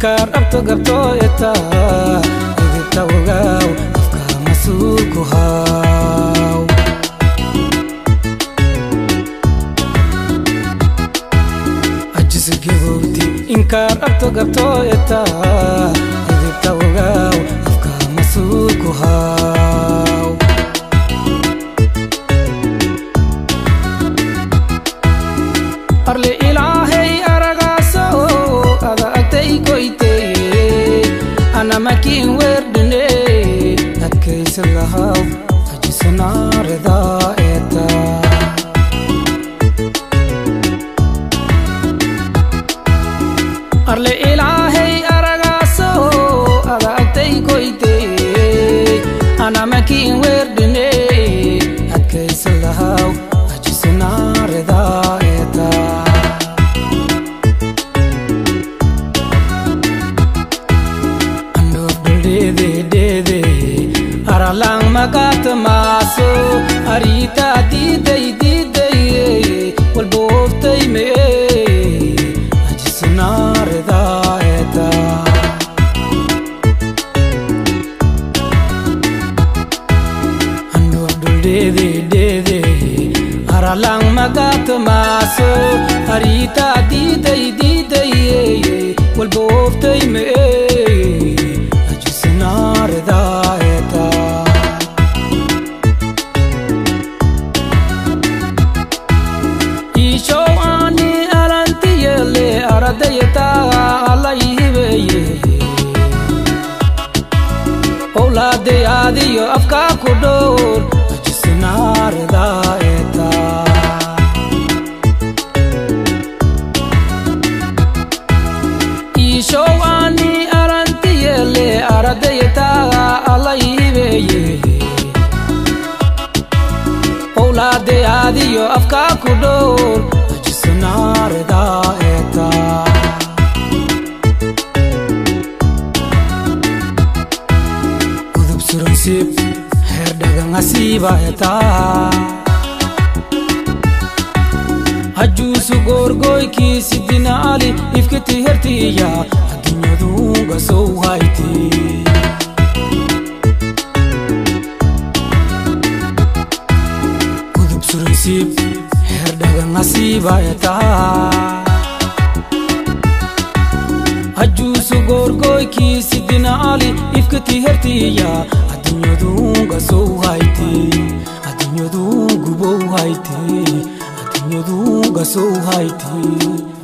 inkar abto gabto eta idibta ogaw afka masuulku haw ajis gibowdi inkar abto gabto eta idibta ogaw afka masuulku haw arle ilahay aragaso ada agtay koyte ana makin werdine adkaysa lahaw ajisna rida eta arle ilahay aragaso ada agtay koyte ana makin werdine adkaysa lahaw ajisna rida eta aralang magat maso arita didai wal boftay me ajisna rida eta ando abdul dede aralang magat maso arita didai wal boftay me ajisna rida eta aradayta alayhiweye awlaade adiyo afka ku dhowr ajisna rida eta ishowani arantiyele aradayta alayhiweye awlaade adiyo afka ku dhowr ajisna rida eta udub suransib her dagang asiba eta ajusu gorgoy ki sidina ali ifkiti hertiya adunyadu gasow hayti udub suransib her dagang asiba eta ajusu gorgoy ki sidina ali ifkiti hertiya adunyadu gasow hayti adunyadu gubow hayti adunyadu gasow hayti